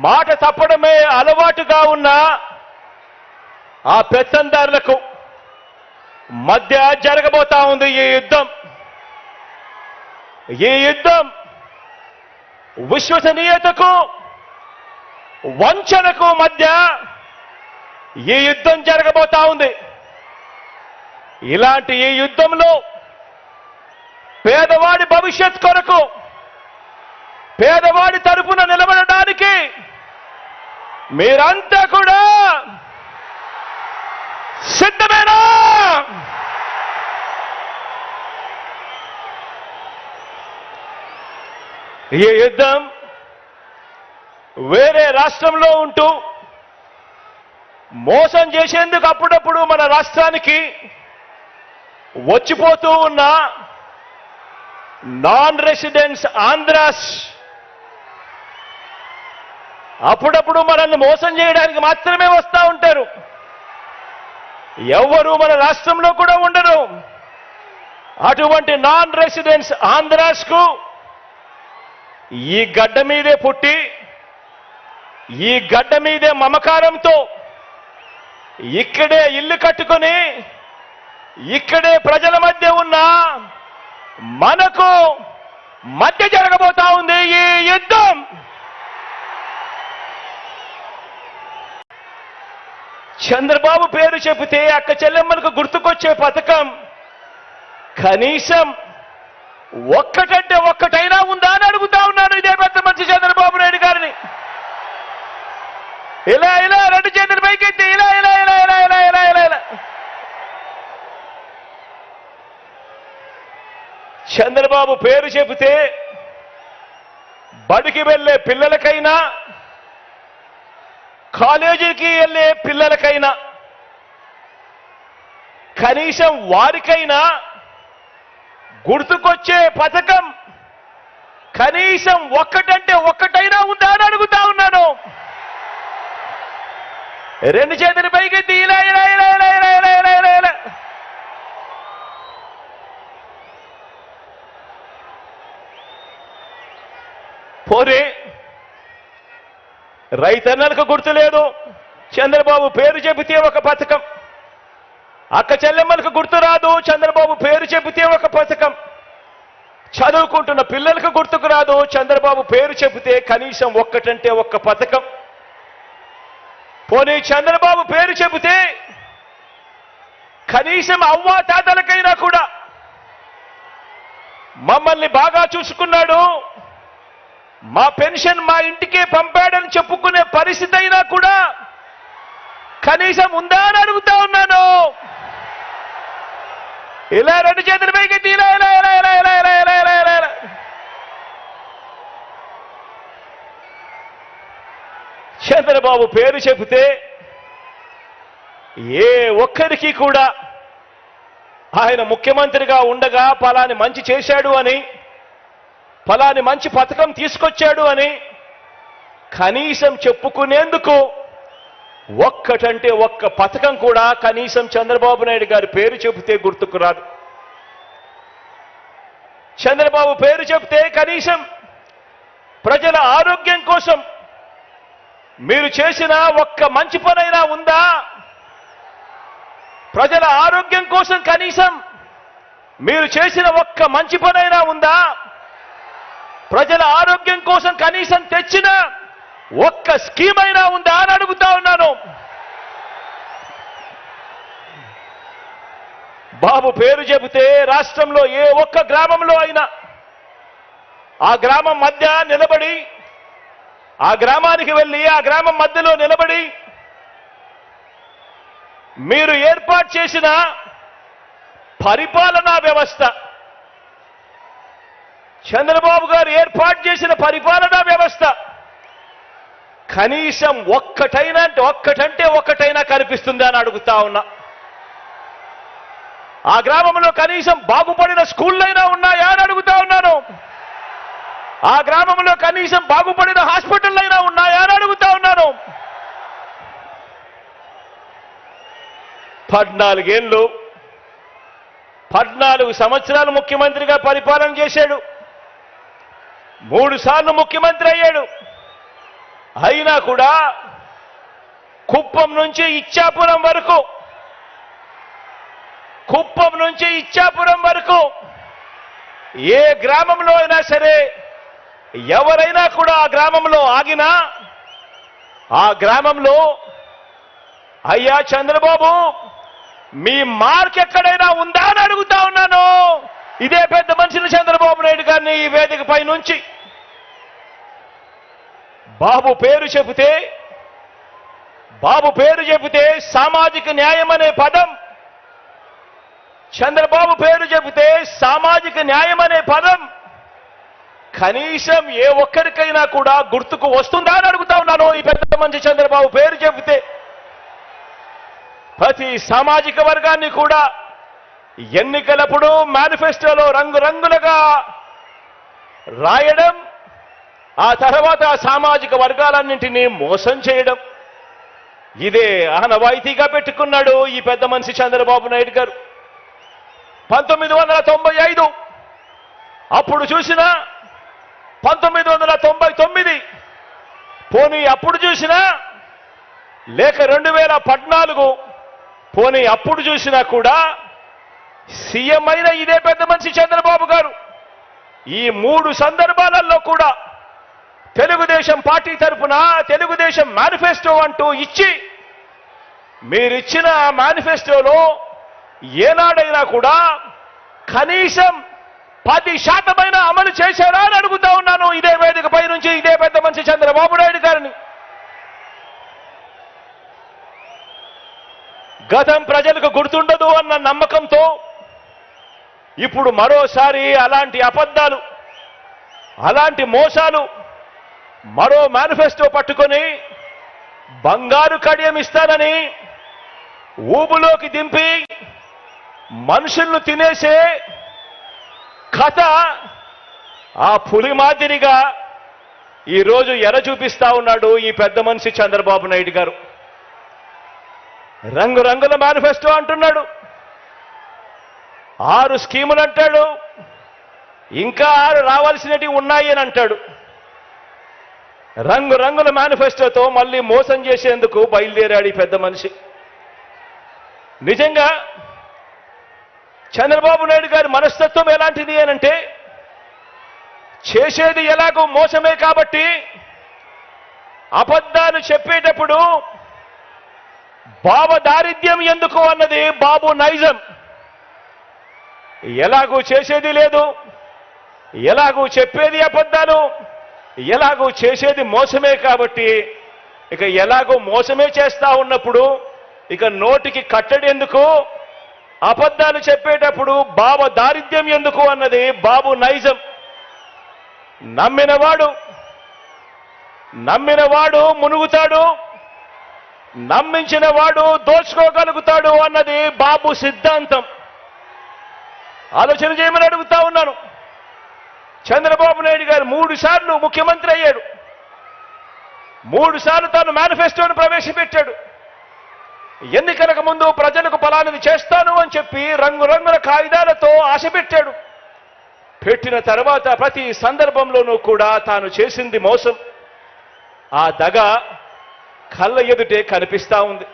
మాట తప్పడమే అలవాటుగా ఉన్న ఆ పెత్తందారులకు మధ్య జరగబోతా ఉంది ఈ యుద్ధం. ఈ యుద్ధం విశ్వసనీయతకు వంచనకు మధ్య ఈ యుద్ధం జరగబోతా ఉంది. ఇలాంటి ఈ యుద్ధంలో పేదవాడి భవిష్యత్ కొరకు, పేదవాడి తరపున నిలబడడానికి మీరంతా కూడా సిద్ధమేనా? ఈ యుద్ధం వేరే రాష్ట్రంలో ఉంటూ మోసం చేసేందుకు అప్పుడప్పుడు మన రాష్ట్రానికి వచ్చిపోతూ ఉన్న నాన్ రెసిడెంట్స్ ఆంధ్రాస్ అప్పుడప్పుడు మనల్ని మోసం చేయడానికి మాత్రమే వస్తూ ఉంటారు. ఎవరు మన రాష్ట్రంలో కూడా ఉండరు. అటువంటి నాన్ రెసిడెంట్స్ ఆంధ్రాస్ కు ఈ గడ్డ మీదే పుట్టి, ఈ గడ్డ మీదే మమకారంతో ఇక్కడే ఇల్లు కట్టుకొని ఇక్కడే ప్రజల మధ్య ఉన్న మనకు మధ్య జరగబోతా ఉంది ఈ యుద్ధం. చంద్రబాబు పేరు చెబితే అక్క చెల్లెమ్మలకు గుర్తుకొచ్చే పథకం కనీసం ఒక్కటంటే ఒక్కటైనా ఉందా అని అడుగుతా ఉన్నాను ఇదే పెద్ద మనిషి చంద్రబాబు నాయుడు గారిని. ఇలా ఇలా రెండు చేతులు పైకెత్తి ఇలా ఇలా ఇలా ఇలా ఇలా ఇలా ఇలా ఇలా చంద్రబాబు పేరు చెబితే బడికి వెళ్ళే పిల్లలకైనా, కాలేజీకి వెళ్ళే పిల్లలకైనా, కనీసం వారికైనా గుర్తుకొచ్చే పథకం కనీసం ఒక్కటంటే ఒక్కటైనా ఉందా అని అడుగుతా ఉన్నాను. రెండు చేతులు పైకెత్తి ఇలా ఇలా ఇలా ఇలా ఇలా ఇలా ఇలా ఇలా ఇలా పోరే రైతన్నలకు గుర్తులేదు. చంద్రబాబు పేరు చెబితే ఒక పథకం. అక్క చెల్లెమ్మలకు గుర్తు రాదు. చంద్రబాబు పేరు చెబితే ఒక పథకం. చదువుకుంటున్న పిల్లలకు గుర్తుకు రాదు. చంద్రబాబు పేరు చెబితే కనీసం ఒక్కటంటే ఒక్క పథకం. పోనీ చంద్రబాబు పేరు చెబితే కనీసం అవ్వా తాతలకైనా కూడా మమ్మల్ని బాగా చూసుకున్నాడు, మా పెన్షన్ మా ఇంటికే పంపాడని చెప్పుకునే పరిస్థితి అయినా కూడా కనీసం ఉందా అని అడుగుతా ఉన్నాను. ఇలా రెండు చేతులు పైకి ఇలా ఇలా ఇలా ఇలా ఇలా ఇలా ఇలా ఇలా ఇలా ఇలా చంద్రబాబు పేరు చెబితే ఏ ఒక్కరికి కూడా ఆయన ముఖ్యమంత్రిగా ఉండగా ఫలాని మంచి చేశాడు అని, ఫలాని మంచి పథకం తీసుకొచ్చాడు అని కనీసం చెప్పుకునేందుకు ఒక్కటంటే ఒక్క పథకం కూడా కనీసం చంద్రబాబు నాయుడు గారి పేరు చెబితే గుర్తుకు రాదు. చంద్రబాబు పేరు చెబితే కనీసం ప్రజల ఆరోగ్యం కోసం మీరు చేసిన ఒక్క మంచి పనైనా ఉందా? ప్రజల ఆరోగ్యం కోసం కనీసం మీరు చేసిన ఒక్క మంచి పనైనా ఉందా? ప్రజల ఆరోగ్యం కోసం కనీసం తెచ్చిన ఒక్క స్కీమ్ అయినా ఉందా అని అడుగుతా ఉన్నాను. బాబు పేరు చెబితే రాష్ట్రంలో ఏ ఒక్క గ్రామంలో అయినా ఆ గ్రామం మధ్య నిలబడి, ఆ గ్రామానికి వెళ్ళి ఆ గ్రామం మధ్యలో నిలబడి మీరు ఏర్పాటు చేసిన పరిపాలనా వ్యవస్థ, చంద్రబాబు గారు ఏర్పాటు చేసిన పరిపాలనా వ్యవస్థ కనీసం ఒక్కటంటే ఒక్కటైనా కనిపిస్తుందా అని అడుగుతా ఉన్నా. ఆ గ్రామంలో కనీసం బాగుపడిన స్కూళ్ళైనా ఉన్నాయా అని అడుగుతా ఉన్నాను. ఆ గ్రామంలో కనీసం బాగుపడిన హాస్పిటల్ అయినా ఉన్నాయా అని అడుగుతా ఉన్నాను. 14 సంవత్సరాలు ముఖ్యమంత్రిగా పరిపాలన చేశాడు. 3 సార్లు ముఖ్యమంత్రి అయ్యాడు. అయినా కూడా కుప్పం నుంచి ఇచ్చాపురం వరకు ఏ గ్రామంలో అయినా సరే ఎవరైనా కూడా ఆ గ్రామంలో ఆగినా ఆ గ్రామంలో అయ్యా చంద్రబాబు మీ మార్క్ ఎక్కడైనా ఉందా అని అడుగుతా ఉన్నాను. ఇదే పెద్ద మనిషిని చంద్రబాబు నాయుడు గారిని ఈ వేదికపై నుంచి బాబు పేరు చెబితే సామాజిక న్యాయం అనే పదం, చంద్రబాబు పేరు చెబితే సామాజిక న్యాయం అనే పదం కనీసం ఏ ఒక్కరికైనా కూడా గుర్తుకు వస్తుందా అని అడుగుతా ఉన్నాను. ఈ పెద్ద మనిషి చంద్రబాబు పేరు చెబితే ప్రతి సామాజిక వర్గాన్ని కూడా ఎన్నికలప్పుడు మేనిఫెస్టోలో రంగురంగులుగా రాయడం, ఆ తర్వాత ఆ సామాజిక వర్గాలన్నింటినీ మోసం చేయడం, ఇదే ఆనవాయితీగా పెట్టుకున్నాడు ఈ పెద్ద మనిషి చంద్రబాబు నాయుడు గారు. 1995 అప్పుడు చూసినా, 1999 పోనీ అప్పుడు చూసినా, లేక 2014 పోనీ అప్పుడు చూసినా కూడా సీఎం అయిన ఇదే పెద్ద మనిషి చంద్రబాబు గారు ఈ 3 సందర్భాలలో కూడా తెలుగుదేశం పార్టీ తరఫున తెలుగుదేశం మేనిఫెస్టో అంటూ ఇచ్చి, మీరిచ్చిన మేనిఫెస్టోలో ఏనాడైనా కూడా కనీసం 10% అమలు చేశారా అని అడుగుతా ఉన్నాను ఇదే వేదికపై నుంచి ఇదే పెద్ద మనిషి చంద్రబాబు నాయుడు గారిని. గతం ప్రజలకు గుర్తుండదు అన్న నమ్మకంతో ఇప్పుడు మరోసారి అలాంటి అబద్ధాలు, అలాంటి మోసాలు, మరో మేనిఫెస్టో పట్టుకొని బంగారు కడియం ఇస్తానని ఊబులోకి దింపి మనుషులను తినేసే కథ ఆ పులి మాదిరిగా ఈరోజు ఎర చూపిస్తా ఉన్నాడు ఈ పెద్ద మనిషి చంద్రబాబు నాయుడు గారు. రంగురంగుల మేనిఫెస్టో అంటున్నాడు, 6 స్కీములు అంటాడు, ఇంకా 6 రావాల్సినవి ఉన్నాయి అని అంటాడు. రంగురంగుల మేనిఫెస్టోతో మళ్ళీ మోసం చేసేందుకు బయలుదేరాడు ఈ పెద్ద మనిషి. నిజంగా చంద్రబాబు నాయుడు గారి మనస్తత్వం ఎలాంటిది అనంటే, చేసేది ఎలాగో మోసమే కాబట్టి అబద్ధాలు చెప్పేటప్పుడు బాబు దారిద్ర్యం ఎందుకు అన్నది బాబు నైజం. ఎలాగూ చేసేది లేదు, ఎలాగూ చెప్పేది అబద్ధాలు, ఎలాగూ చేసేది మోసమే కాబట్టి ఇక ఎలాగో మోసమే చేస్తా ఉన్నప్పుడు ఇక నోటికి కట్టడి ఎందుకు, అబద్ధాలు చెప్పేటప్పుడు బాబు దారిద్ర్యం ఎందుకు అన్నది బాబు నైజం. నమ్మినవాడు మునుగుతాడు, నమ్మించిన వాడు దోచుకోగలుగుతాడు అన్నది బాబు సిద్ధాంతం. ఆలోచన చేయమని అడుగుతా ఉన్నాను. చంద్రబాబు నాయుడు గారు 3 సార్లు ముఖ్యమంత్రి అయ్యాడు, 3 సార్లు తాను మేనిఫెస్టోను ప్రవేశపెట్టాడు. ఎన్నికలకు ముందు ప్రజలకు ఫలానిది చేస్తాను అని చెప్పి రంగురంగుల కాగితాలతో ఆశ పెట్టాడు. పెట్టిన తర్వాత ప్రతి సందర్భంలోనూ కూడా తాను చేసింది మోసం. ఆ దగ కళ్ళ ఎదుటే కనిపిస్తా ఉంది.